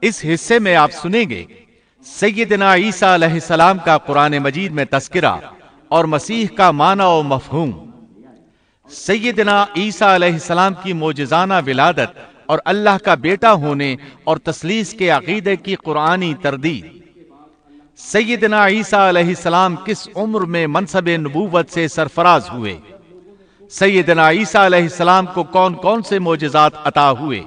اس حصے میں آپ سنیں گے سیدنا عیسیٰ علیہ السلام کا قرآن مجید میں تذکرہ اور مسیح کا معنی و مفہوم، سیدنا عیسیٰ علیہ السلام کی معجزانہ ولادت اور اللہ کا بیٹا ہونے اور تثلیث کے عقیدے کی قرآنی تردید، سیدنا عیسیٰ علیہ السلام کس عمر میں منصب نبوت سے سرفراز ہوئے، سیدنا عیسیٰ علیہ السلام کو کون کون سے معجزات عطا ہوئے،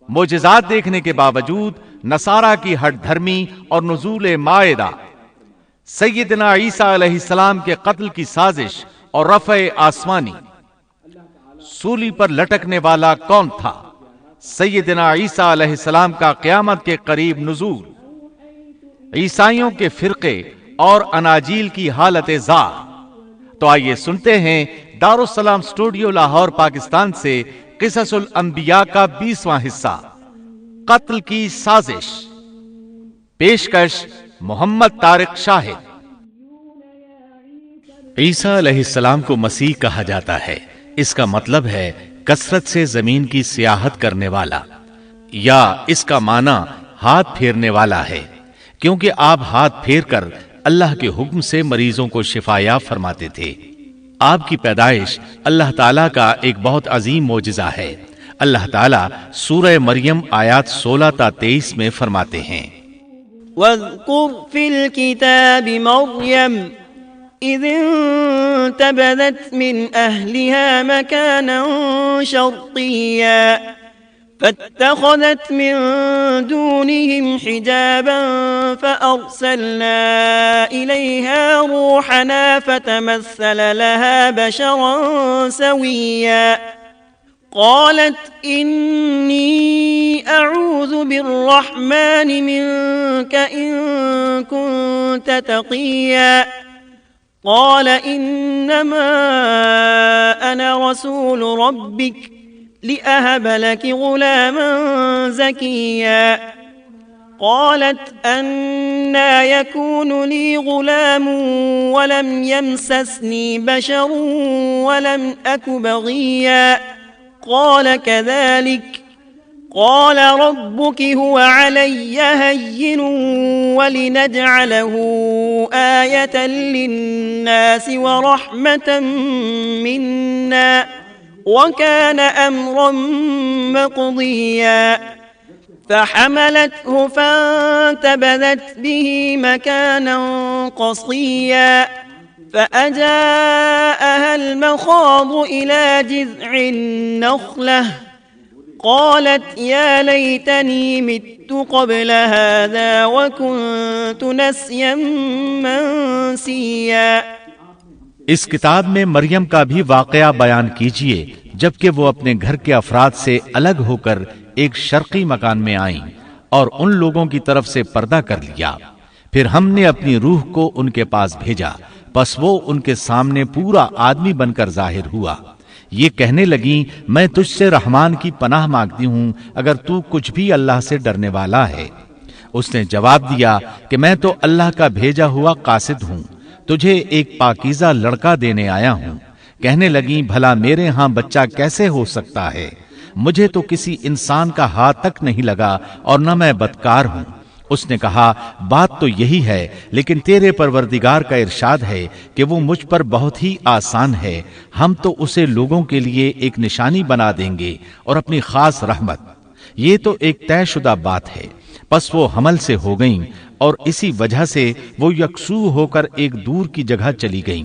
معجزات دیکھنے کے باوجود نصارہ کی ہٹ دھرمی اور نزول مائدہ، سیدنا عیسیٰ علیہ السلام کے قتل کی سازش اور رفع آسمانی، سولی پر لٹکنے والا کون تھا، سیدنا عیسیٰ علیہ السلام کا قیامت کے قریب نزول، عیسائیوں کے فرقے اور اناجیل کی حالت زار۔ تو آئیے سنتے ہیں دارالسلام اسٹوڈیو لاہور پاکستان سے قصص الانبیاء کا 20واں حصہ، قتل کی سازش۔ پیشکش محمد طارق شاہد۔ عیسیٰ علیہ السلام کو مسیح کہا جاتا ہے، اس کا مطلب ہے کثرت سے زمین کی سیاحت کرنے والا، یا اس کا معنی ہاتھ پھیرنے والا ہے، کیونکہ آپ ہاتھ پھیر کر اللہ کے حکم سے مریضوں کو شفایا فرماتے تھے۔ آپ کی پیدائش اللہ تعالیٰ کا ایک بہت عظیم معجزہ ہے۔ اللہ تعالیٰ سورہ مریم آیات 16 تا 23 میں فرماتے ہیں، وَاذْكُرْ فِي الْكِتَابِ مَرْيَمَ إِذِ انتبذت من أهلها مكانا شرقيا فاتخذت من دونهم حجابا فأرسلنا إليها روحنا فتمثل لها بشرا سويا قالت إني أعوذ بالرحمن منك إن كنت تقيا قال إنما أنا رسول ربك لأهب لك غلاما زكيا قالت أنا يكون لي غلام ولم يمسسني بشر ولم أك بغيا قال كذلك قال ربك هو علي هين ولنجعله آية للناس ورحمة منا وكان أمرا مقضيا فحملته فانتبذت به مكانا قصيا فأجاءها المخاض إلى جذع النخلة قالت يا ليتني مت قبل هذا وكنت نسيا منسيا۔ اس کتاب میں مریم کا بھی واقعہ بیان کیجئے جبکہ وہ اپنے گھر کے افراد سے الگ ہو کر ایک شرقی مکان میں آئیں اور ان لوگوں کی طرف سے پردہ کر لیا، پھر ہم نے اپنی روح کو ان کے پاس بھیجا، پس وہ ان کے سامنے پورا آدمی بن کر ظاہر ہوا۔ یہ کہنے لگیں میں تجھ سے رحمان کی پناہ مانگتی ہوں اگر تو کچھ بھی اللہ سے ڈرنے والا ہے۔ اس نے جواب دیا کہ میں تو اللہ کا بھیجا ہوا قاصد ہوں، تجھے ایک پاکیزہ لڑکا دینے آیا ہوں۔ کہنے لگیں بھلا میرے ہاں بچہ کیسے ہو سکتا ہے؟ مجھے تو کسی انسان کا ہاتھ تک نہیں لگا اور نہ میں بدکار ہوں۔ اس نے کہا بات تو یہی ہے، لیکن تیرے پروردگار کا ارشاد ہے کہ وہ مجھ پر بہت ہی آسان ہے، ہم تو اسے لوگوں کے لیے ایک نشانی بنا دیں گے اور اپنی خاص رحمت۔ یہ تو ایک طے شدہ بات ہے۔ پس وہ حمل سے ہو گئیں اور اسی وجہ سے وہ یکسو ہو کر ایک دور کی جگہ چلی گئیں۔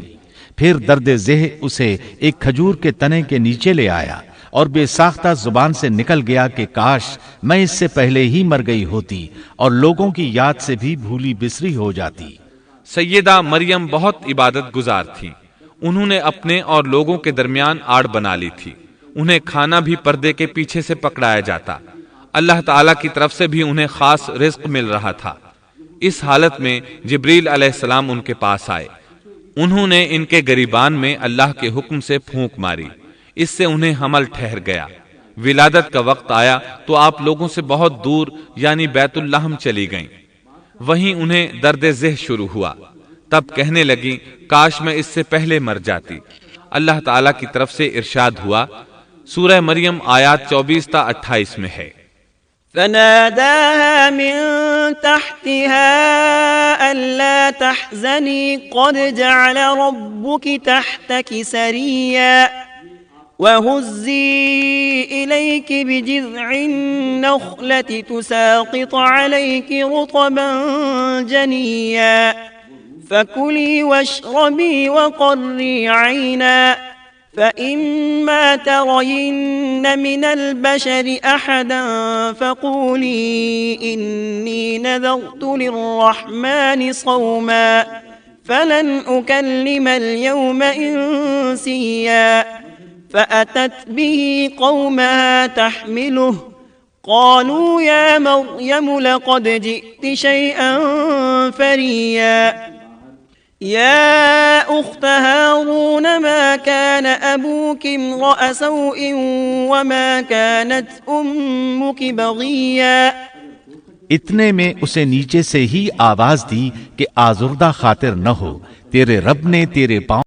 پھر درد ذہ اسے ایک کھجور کے تنے کے نیچے لے آیا اور بے ساختہ زبان سے نکل گیا کہ کاش میں اس سے پہلے ہی مر گئی ہوتی اور لوگوں کی یاد سے بھی بھولی بسری ہو جاتی۔ سیدہ مریم بہت عبادت گزار تھی۔ انہوں نے اپنے اور لوگوں کے درمیان آڑ بنا لی تھی۔ انہیں کھانا بھی پردے کے پیچھے سے پکڑایا جاتا۔ اللہ تعالیٰ کی طرف سے بھی انہیں خاص رزق مل رہا تھا۔ اس حالت میں جبریل علیہ السلام ان کے پاس آئے۔ انہوں نے ان کے گریبان میں اللہ کے حکم سے پھونک ماری، اس سے انہیں حمل ٹھہر گیا۔ ولادت کا وقت آیا تو آپ لوگوں سے بہت دور یعنی بیت اللحم چلی گئیں۔ وہیں انہیں درد ذہ شروع ہوا۔ تب کہنے لگیں کاش میں اس سے پہلے مر جاتی۔ اللہ تعالیٰ کی طرف سے ارشاد ہوا، سورہ مریم آیات 24 تا 28 میں ہے، فناداها من تحتها ألا تحزني قد جعل ربك تحتك سريا وهزي إليك بجذع النخلة تساقط عليك رطبا جنيا فكلي واشربي وقري عينا فإما ترين من البشر أحدا فقولي إني نذرت للرحمن صوما فلن أكلم اليوم إنسيا فأتت به قومها تحمله قالوا يا مريم لقد جئت شيئا فريا يا أخت هارون ما كان أبوك امرأ سوء وما كانت أمك بغيا اتنے میں اسے نیچے سے ہی آواز دی کہ آزردہ خاطر نہ ہو، تیرے رب نے تیرے پاؤں